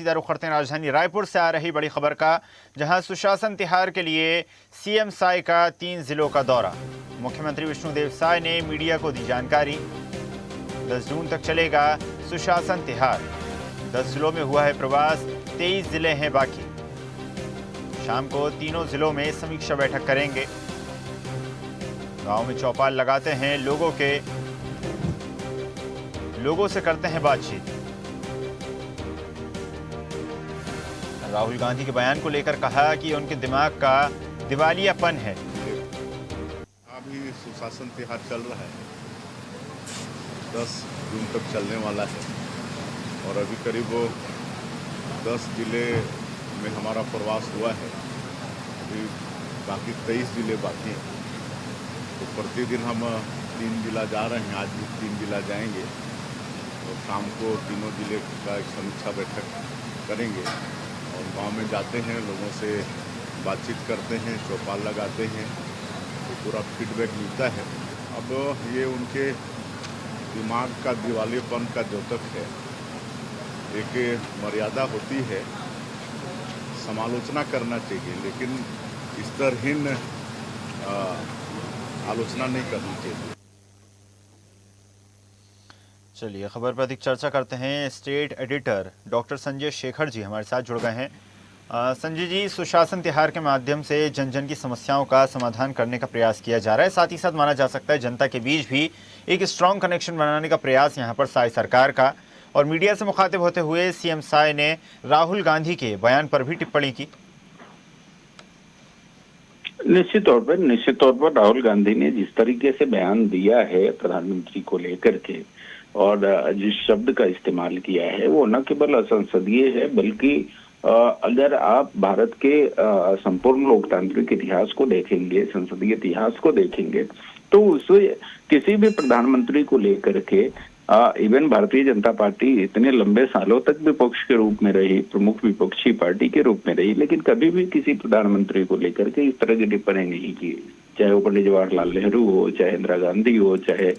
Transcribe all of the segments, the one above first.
सीधा रुख करते हैं राजधानी रायपुर से आ रही बड़ी खबर का, जहां सुशासन तिहार के लिए सीएम साय का 3 जिलों का दौरा। मुख्यमंत्री विष्णुदेव साय ने मीडिया को दी जानकारी। 10 जून तक चलेगा सुशासन तिहार। 10 जिलों में हुआ है प्रवास, 23 जिले हैं बाकी। शाम को तीनों जिलों में समीक्षा बैठक करेंगे। गांव में चौपाल लगाते हैं, लोगों से करते हैं बातचीत। राहुल गांधी के बयान को लेकर कहा कि उनके दिमाग का दिवालियापन है। अभी सुशासन तिहार चल रहा है, 10 जून तक चलने वाला है और अभी करीब 10 जिले में हमारा प्रवास हुआ है। अभी बाकी 23 जिले बाकी हैं। तो प्रतिदिन हम 3 जिला जा रहे हैं, आज भी 3 जिला जाएंगे और शाम को तीनों जिले का एक समीक्षा बैठक करेंगे और गांव में जाते हैं, लोगों से बातचीत करते हैं, चौपाल लगाते हैं, तो पूरा फीडबैक मिलता है। अब ये उनके दिमाग का दिवालियापन का द्योतक है। एक मर्यादा होती है, समालोचना करना चाहिए, लेकिन स्तरहीन आलोचना नहीं करनी चाहिए। चलिए खबर पर अधिक चर्चा करते हैं। State editor doctor Sanjay Shekhar ji हमारे साथ जुड़ गए हैं। संजय जी, सुशासन तिहार के माध्यम से जन जन की समस्याओं का समाधान करने का प्रयास किया जा रहा है। साथ ही साथ माना जा सकता है जनता के बीच भी एक स्ट्रॉन्ग कनेक्शन बनाने का प्रयास यहाँ पर साय सरकार का। और मीडिया से मुखातिब होते हुए सीएम साय ने राहुल गांधी के बयान पर भी टिप्पणी की। निश्चित तौर पर राहुल गांधी ने जिस तरीके से बयान दिया है प्रधानमंत्री को लेकर के और जिस शब्द का इस्तेमाल किया है वो न केवल असंसदीय है, बल्कि अगर आप भारत के संपूर्ण लोकतांत्रिक इतिहास को देखेंगे, संसदीय इतिहास को देखेंगे, तो उससे किसी भी प्रधानमंत्री को लेकर के इवन भारतीय जनता पार्टी इतने लंबे सालों तक विपक्ष के रूप में रही, प्रमुख विपक्षी पार्टी के रूप में रही, लेकिन कभी भी किसी प्रधानमंत्री को लेकर के इस तरह की टिप्पणी नहीं की। चाहे वो पंडित जवाहरलाल नेहरू हो, चाहे इंदिरा गांधी हो, चाहे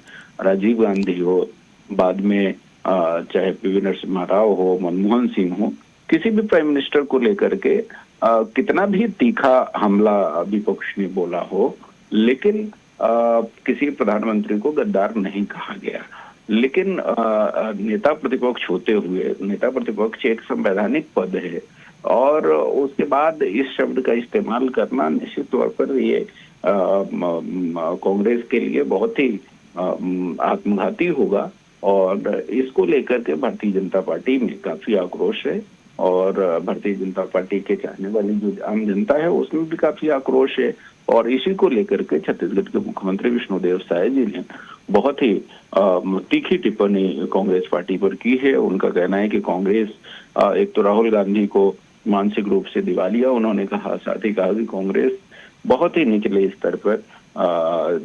राजीव गांधी हो, बाद में चाहे पीवी नरसिम्हा राव हो, मनमोहन सिंह हो, किसी भी प्राइम मिनिस्टर को लेकर के कितना भी तीखा हमला विपक्ष ने बोला हो, लेकिन किसी प्रधानमंत्री को गद्दार नहीं कहा गया। लेकिन नेता प्रतिपक्ष होते हुए, नेता प्रतिपक्ष एक संवैधानिक पद है और उसके बाद इस शब्द का इस्तेमाल करना निश्चित तौर पर ये कांग्रेस के लिए बहुत ही आत्मघाती होगा और इसको लेकर के भारतीय जनता पार्टी में काफी आक्रोश है और भारतीय जनता पार्टी के चाहने वाली जो आम जनता है उसमें भी काफी आक्रोश है। और इसी को लेकर के छत्तीसगढ़ के मुख्यमंत्री विष्णुदेव साय जी ने बहुत ही तीखी टिप्पणी कांग्रेस पार्टी पर की है। उनका कहना है कि कांग्रेस एक तो राहुल गांधी को मानसिक रूप से दिवालिया उन्होंने कहा, साथ ही कहा कि कांग्रेस बहुत ही निचले स्तर पर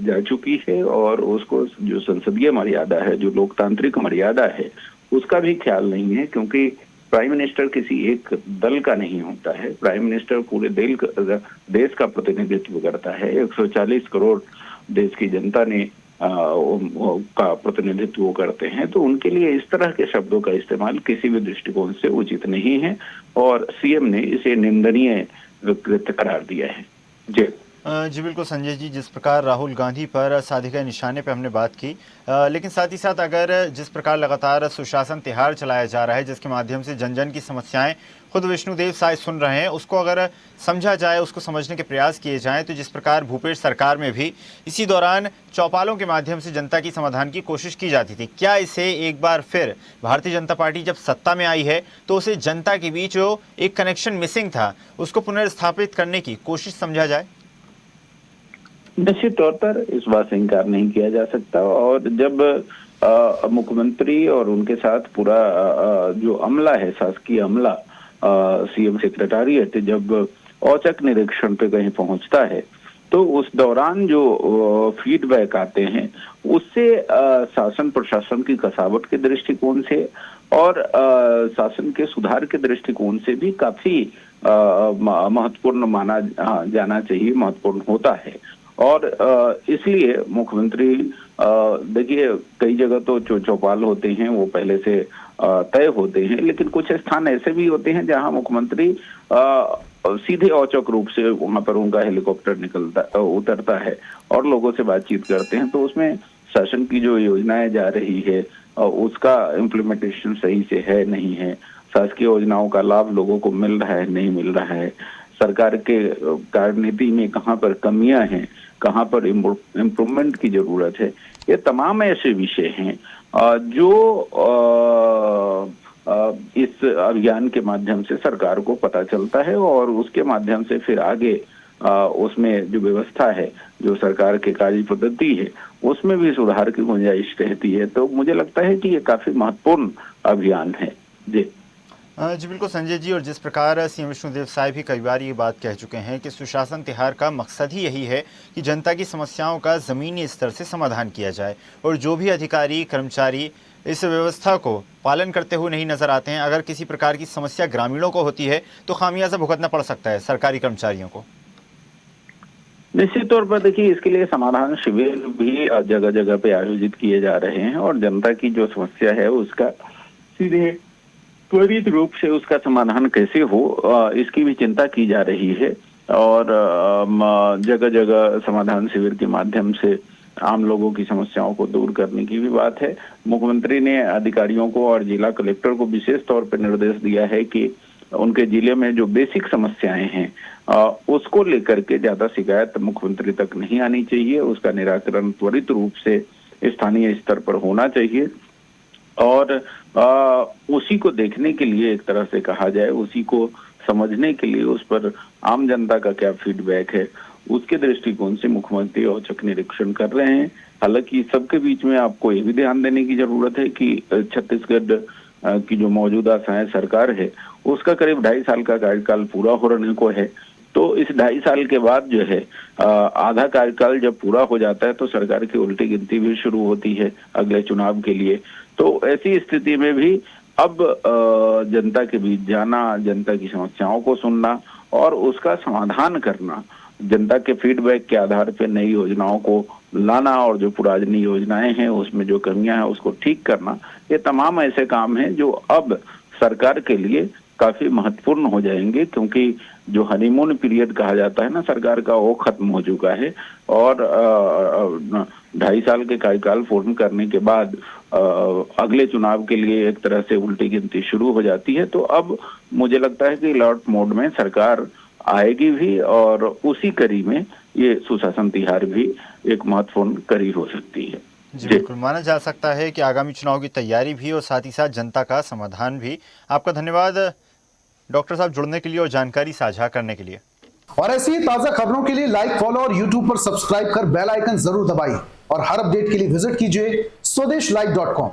जा चुकी है और उसको जो संसदीय मर्यादा है, जो लोकतांत्रिक मर्यादा है, उसका भी ख्याल नहीं है, क्योंकि प्राइम मिनिस्टर किसी एक दल का नहीं होता है। प्राइम मिनिस्टर पूरे देश का प्रतिनिधित्व करता है। 140 करोड़ देश की जनता ने का प्रतिनिधित्व करते हैं, तो उनके लिए इस तरह के शब्दों का इस्तेमाल किसी भी दृष्टिकोण से उचित नहीं है और सीएम ने इसे निंदनीय कृत्य करार दिया है। जी बिल्कुल संजय जी, जिस प्रकार राहुल गांधी पर साधे गए निशाने पर हमने बात की, लेकिन साथ ही साथ अगर जिस प्रकार लगातार सुशासन तिहार चलाया जा रहा है, जिसके माध्यम से जन जन की समस्याएं खुद विष्णुदेव साय सुन रहे हैं, उसको अगर समझा जाए, उसको समझने के प्रयास किए जाएं, तो जिस प्रकार भूपेश सरकार में भी इसी दौरान चौपालों के माध्यम से जनता की समाधान की कोशिश की जाती थी, क्या इसे एक बार फिर भारतीय जनता पार्टी जब सत्ता में आई है तो उसे जनता के बीच जो एक कनेक्शन मिसिंग था उसको पुनर्स्थापित करने की कोशिश समझा जाए? निश्चित तौर पर इस बात से इनकार नहीं किया जा सकता और जब मुख्यमंत्री और उनके साथ पूरा जो अमला है, शासकीय अमला, सीएम सेक्रेटारिएट जब औचक निरीक्षण पे कहीं पहुंचता है, तो उस दौरान जो फीडबैक आते हैं उससे शासन प्रशासन की कसावट के दृष्टिकोण से और शासन के सुधार के दृष्टिकोण से भी काफी महत्वपूर्ण माना जाना चाहिए, महत्वपूर्ण होता है। और इसलिए मुख्यमंत्री, देखिए कई जगह तो चौपाल होते हैं, वो पहले से तय होते हैं, लेकिन कुछ स्थान ऐसे भी होते हैं जहां मुख्यमंत्री सीधे औचक रूप से वहां पर उनका हेलीकॉप्टर उतरता है और लोगों से बातचीत करते हैं, तो उसमें शासन की जो योजनाएं जा रही है उसका इम्प्लीमेंटेशन सही से है नहीं है, शासकीय योजनाओं का लाभ लोगों को मिल रहा है नहीं मिल रहा है, सरकार के कार्यनीति में कहाँ पर कमियां हैं, कहाँ पर इम्प्रूवमेंट की जरूरत है, ये तमाम ऐसे विषय हैं जो इस अभियान के माध्यम से सरकार को पता चलता है और उसके माध्यम से फिर आगे उसमें जो व्यवस्था है, जो सरकार के कार्य पद्धति है, उसमें भी सुधार की गुंजाइश रहती है। तो मुझे लगता है कि ये काफी महत्वपूर्ण अभियान है। जी जी बिल्कुल संजय जी, और जिस प्रकार सीएम विष्णुदेव साय भी कई बार ये बात कह चुके हैं कि सुशासन तिहार का मकसद ही यही है कि जनता की समस्याओं का ज़मीनी स्तर से समाधान किया जाए, और जो भी अधिकारी कर्मचारी इस व्यवस्था को पालन करते हुए नहीं नजर आते हैं, अगर किसी प्रकार की समस्या ग्रामीणों को होती है तो खामियाजा भुगतना पड़ सकता है सरकारी कर्मचारियों को। निश्चित तौर पर देखिए, इसके लिए समाधान शिविर भी जगह जगह पे आयोजित किए जा रहे हैं और जनता की जो समस्या है उसका सीधे त्वरित रूप से उसका समाधान कैसे हो इसकी भी चिंता की जा रही है और जगह जगह समाधान शिविर के माध्यम से आम लोगों की समस्याओं को दूर करने की भी बात है। मुख्यमंत्री ने अधिकारियों को और जिला कलेक्टर को विशेष तौर पर निर्देश दिया है कि उनके जिले में जो बेसिक समस्याएं हैं उसको लेकर के ज्यादा शिकायत मुख्यमंत्री तक नहीं आनी चाहिए, उसका निराकरण त्वरित रूप से स्थानीय स्तर पर होना चाहिए और उसी को देखने के लिए, एक तरह से कहा जाए उसी को समझने के लिए उस पर आम जनता का क्या फीडबैक है उसके दृष्टिकोण से मुख्यमंत्री औचक निरीक्षण कर रहे हैं। हालांकि सबके बीच में आपको ये भी ध्यान देने की जरूरत है कि छत्तीसगढ़ की जो मौजूदा सरकार है उसका करीब 2.5 साल का कार्यकाल पूरा होने को है। तो इस 2.5 साल के बाद जो है आधा कार्यकाल जब पूरा हो जाता है तो सरकार की उल्टी गिनती भी शुरू होती है अगले चुनाव के लिए। तो ऐसी स्थिति में भी अब जनता के बीच जाना, जनता की समस्याओं को सुनना और उसका समाधान करना, जनता के फीडबैक के आधार पर नई योजनाओं को लाना और जो पुरानी योजनाएं हैं उसमें जो कमियां हैं उसको ठीक करना, ये तमाम ऐसे काम हैं जो अब सरकार के लिए काफी महत्वपूर्ण हो जाएंगे, क्योंकि जो हनीमून पीरियड कहा जाता है ना सरकार का, वो खत्म हो चुका है और 2.5 साल के कार्यकाल पूर्ण करने के बाद अगले चुनाव के लिए एक तरह से उल्टी गिनती शुरू हो जाती है। तो अब मुझे लगता है कि अलर्ट मोड में सरकार आएगी भी और उसी कड़ी में ये सुशासन तिहार भी एक महत्वपूर्ण कड़ी हो सकती है। जी बिल्कुल, माना जा सकता है कि आगामी चुनाव की तैयारी भी और साथ ही साथ जनता का समाधान भी। आपका धन्यवाद डॉक्टर साहब जुड़ने के लिए और जानकारी साझा करने के लिए। और ऐसी ही ताजा खबरों के लिए लाइक, फॉलो और यूट्यूब पर सब्सक्राइब कर बेल आइकन जरूर दबाइए और हर अपडेट के लिए विजिट कीजिए स्वदेशलाइव.com।